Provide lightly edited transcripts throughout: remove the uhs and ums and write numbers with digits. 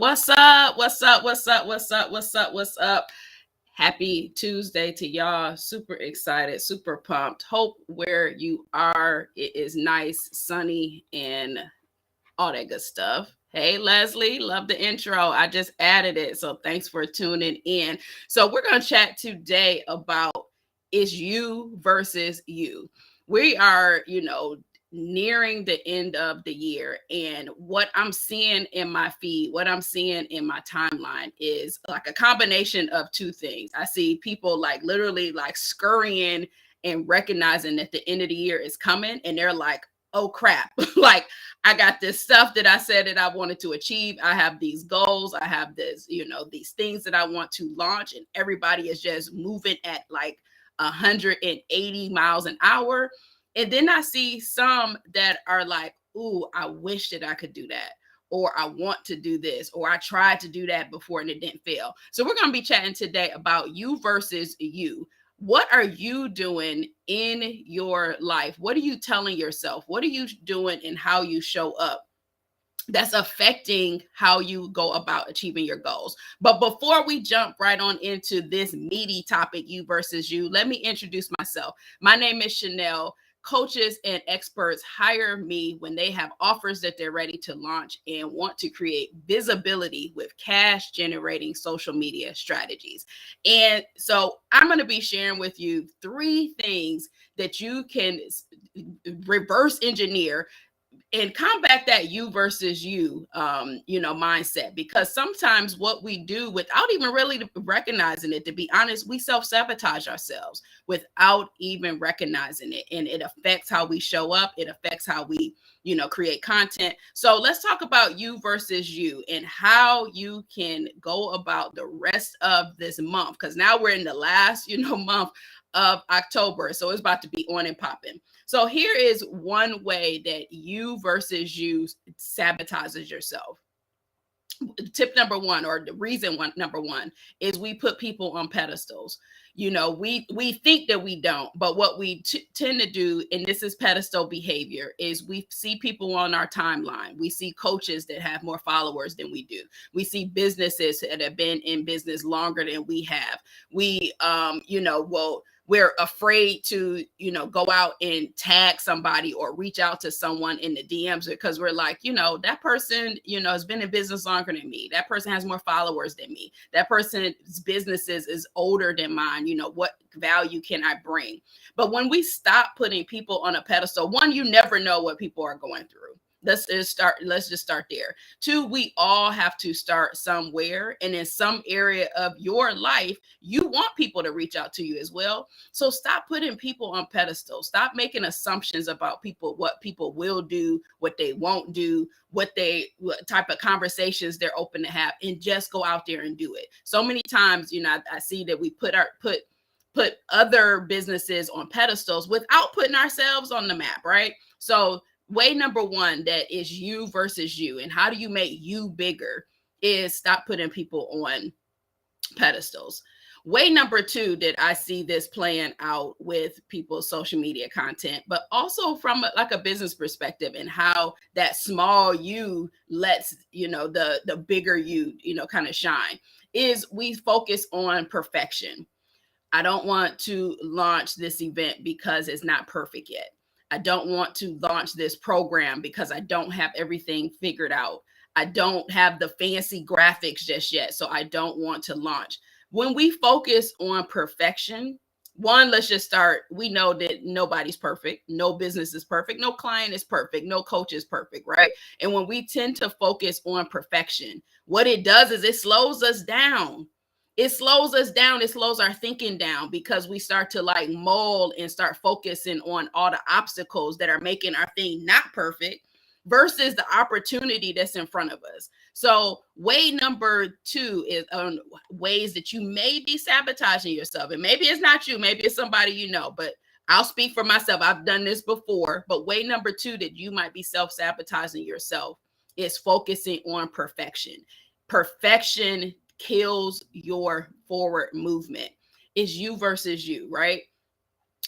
What's up? What's up? What's up? What's up? What's up? What's up? Happy Tuesday to y'all. Super excited, super pumped. Hope where you are, it is nice, sunny, and all that good stuff. Hey, Leslie, love the intro. I just added it. So thanks for tuning in. So we're going to chat today about is you versus you. We are, nearing the end of the year, and what I'm seeing in my feed, what I'm seeing in my timeline is like a combination of two things. I see people like literally like scurrying and recognizing that the end of the year is coming, and they're like, oh crap, like I got this stuff that I said that I wanted to achieve. I have these goals. I have this, these things that I want to launch, and everybody is just moving at like 180 miles an hour. And then I see some that are like, ooh, I wish that I could do that. Or I want to do this, or I tried to do that before and it didn't fail. So we're going to be chatting today about you versus you. What are you doing in your life? What are you telling yourself? What are you doing and how you show up? That's affecting how you go about achieving your goals. But before we jump right on into this meaty topic, you versus you, let me introduce myself. My name is Chanel. Coaches and experts hire me when they have offers that they're ready to launch and want to create visibility with cash generating social media strategies. And so I'm going to be sharing with you 3 things that you can reverse engineer and combat that you versus you, mindset. Because sometimes what we do without even really recognizing it, to be honest, we self-sabotage ourselves without even recognizing it. And it affects how we show up. It affects how we, create content. So let's talk about you versus you and how you can go about the rest of this month. Because now we're in the last, month of October. So it's about to be on and popping. So here is one way that you versus you sabotages yourself. Tip number 1, or the reason number 1, is we put people on pedestals. We think that we don't, but what we tend to do, and this is pedestal behavior, is we see people on our timeline. We see coaches that have more followers than we do. We see businesses that have been in business longer than we have. We're afraid to, go out and tag somebody or reach out to someone in the DMs because we're like, that person, has been in business longer than me. That person has more followers than me. That person's businesses is older than mine. What value can I bring? But when we stop putting people on a pedestal, 1, you never know what people are going through. Let's just start there. 2, we all have to start somewhere. And in some area of your life, you want people to reach out to you as well. So stop putting people on pedestals. Stop making assumptions about people, what people will do, what they won't do, what type of conversations they're open to have, and just go out there and do it. So many times, I see that we put other businesses on pedestals without putting ourselves on the map, right? So way number 1, that is you versus you, and how do you make you bigger, is stop putting people on pedestals. Way number 2, that I see this playing out with people's social media content, but also from a business perspective, and how that small you lets the bigger you kind of shine, is we focus on perfection. I don't want to launch this event because it's not perfect yet. I don't want to launch this program because I don't have everything figured out. I don't have the fancy graphics just yet, so I don't want to launch. When we focus on perfection, 1, let's just start. We know that nobody's perfect. No business is perfect. No client is perfect. No coach is perfect, right? And when we tend to focus on perfection, what it does is it slows us down. It slows us down. It slows our thinking down, because we start to like mold and start focusing on all the obstacles that are making our thing not perfect versus the opportunity that's in front of us. So way number 2 is ways that you may be sabotaging yourself. And maybe it's not you, maybe it's somebody, but I'll speak for myself. I've done this before. But way number 2 that you might be self-sabotaging yourself is focusing on perfection. Perfection kills your forward movement. Is you versus you, right?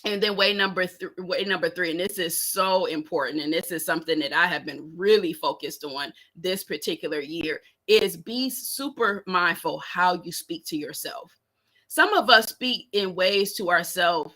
And then way number 3, and this is so important, and this is something that I have been really focused on this particular year, is be super mindful how you speak to yourself. Some of us speak in ways to ourselves,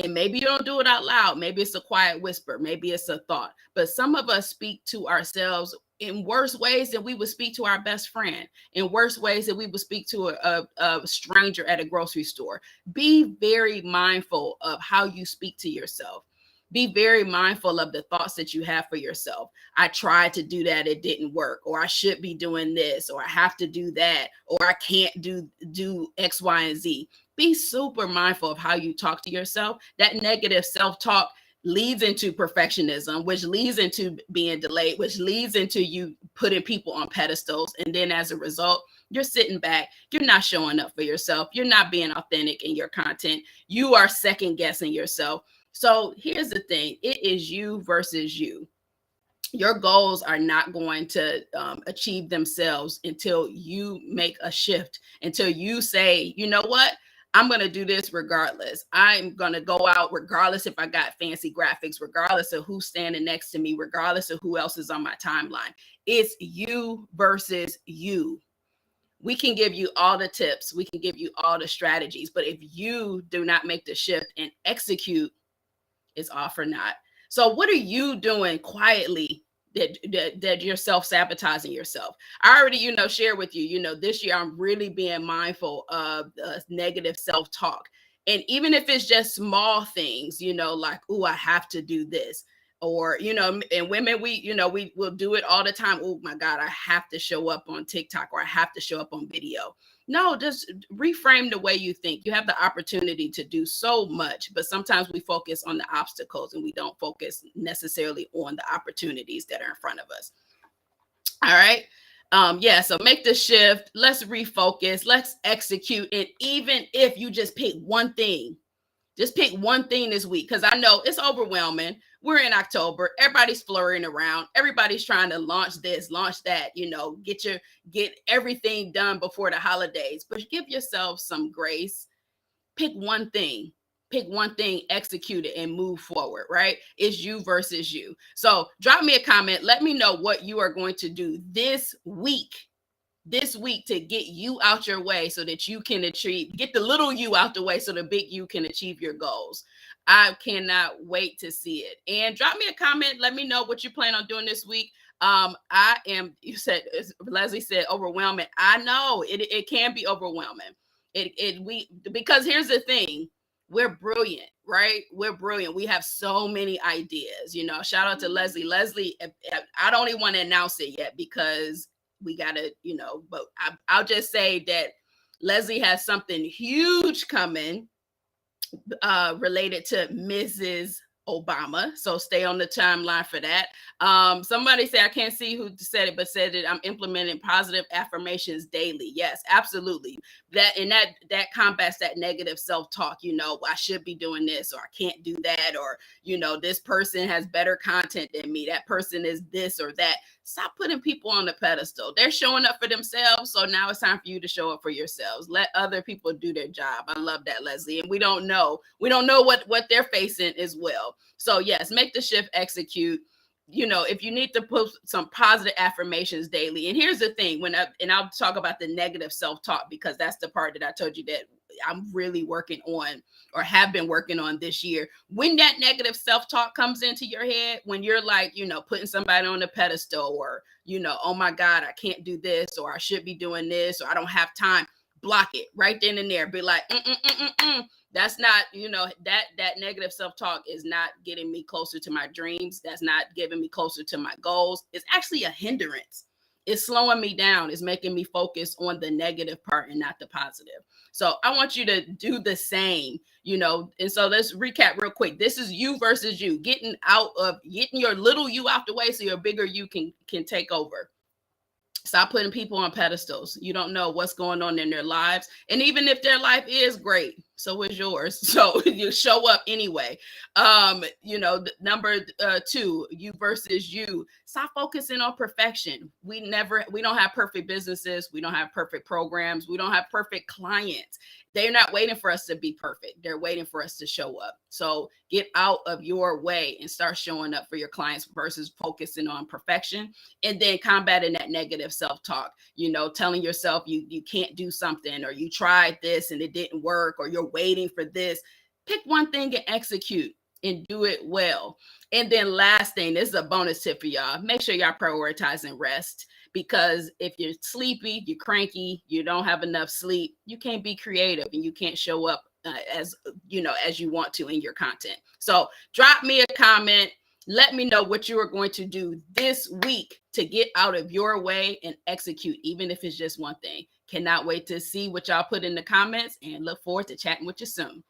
and maybe you don't do it out loud. Maybe it's a quiet whisper. Maybe it's a thought. But some of us speak to ourselves in worse ways than we would speak to our best friend, in worse ways than we would speak to a stranger at a grocery store. Be very mindful of how you speak to yourself. Be very mindful of the thoughts that you have for yourself. I tried to do that, it didn't work, or I should be doing this, or I have to do that, or I can't do X, Y, and Z. Be super mindful of how you talk to yourself. That negative self-talk leads into perfectionism, which leads into being delayed, which leads into you putting people on pedestals. And then as a result, you're sitting back, you're not showing up for yourself, you're not being authentic in your content, you are second guessing yourself. So here's the thing, it is you versus you. Your goals are not going to achieve themselves until you make a shift, until you say, you know what? I'm going to do this regardless. I'm going to go out regardless if I got fancy graphics, regardless of who's standing next to me, regardless of who else is on my timeline. It's you versus you. We can give you all the tips. We can give you all the strategies. But if you do not make the shift and execute, it's all for naught. So what are you doing quietly that you're self-sabotaging yourself? I already, share with you, this year I'm really being mindful of negative self-talk. And even if it's just small things, like, oh, I have to do this. Or, and women, we will do it all the time. Oh my God, I have to show up on TikTok, or I have to show up on video. No, just reframe the way you think. You have the opportunity to do so much, but sometimes we focus on the obstacles and we don't focus necessarily on the opportunities that are in front of us. All right. So make the shift. Let's refocus. Let's execute. And even if you just pick one thing this week, because I know it's overwhelming. We're in October. Everybody's flurrying around. Everybody's trying to launch this, launch that, get everything done before the holidays. But give yourself some grace. Pick one thing. Execute it, and move forward, right? It's you versus you. So drop me a comment. Let me know what you are going to do this week to get you out your way so that you can get the little you out the way so the big you can achieve your goals. I cannot wait to see it. And drop me a comment. Let me know what you plan on doing this week. Leslie said, overwhelming. I know it can be overwhelming. Because here's the thing. We're brilliant, right? We're brilliant. We have so many ideas, shout out to Leslie. Leslie, I don't even want to announce it yet because we gotta, but I'll just say that Leslie has something huge coming related to Mrs. Obama. So stay on the timeline for that. Somebody said, I can't see who said it, but said that I'm implementing positive affirmations daily. Yes, absolutely. That combats that negative self-talk. I should be doing this, or I can't do that, or, this person has better content than me. That person is this or that. Stop putting people on the pedestal. They're showing up for themselves. So now it's time for you to show up for yourselves. Let other people do their job. I love that, Leslie. And we don't know what they're facing as well. So yes, make the shift, execute. If you need to put some positive affirmations daily. And here's the thing, I'll talk about the negative self-talk, because that's the part that I told you that I'm really working on, or have been working on this year. When that negative self-talk comes into your head, when you're like, putting somebody on a pedestal, or, oh my God, I can't do this, or I should be doing this, or I don't have time, block it right then and there. Be like, that's not, that negative self-talk is not getting me closer to my dreams. That's not giving me closer to my goals. It's actually a hindrance. It's slowing me down. It's making me focus on the negative part and not the positive. So I want you to do the same, and so let's recap real quick. This is you versus you, getting your little you out the way so your bigger you can take over. Stop putting people on pedestals. You don't know what's going on in their lives. And even if their life is great, So is yours. So you show up anyway. Number two, you versus you. Stop focusing on perfection. We don't have perfect businesses. We don't have perfect programs. We don't have perfect clients. They're not waiting for us to be perfect. They're waiting for us to show up. So get out of your way and start showing up for your clients versus focusing on perfection, and then combating that negative self-talk, telling yourself you can't do something, or you tried this and it didn't work, or you're waiting for this. Pick one thing and execute and do it well. And then last thing, this is a bonus tip for y'all. Make sure y'all prioritizing rest, because if you're sleepy, you're cranky, you don't have enough sleep, you can't be creative and you can't show up as you want to in your content. So drop me a comment. Let me know what you are going to do this week to get out of your way and execute, even if it's just one thing. Cannot wait to see what y'all put in the comments, and look forward to chatting with you soon.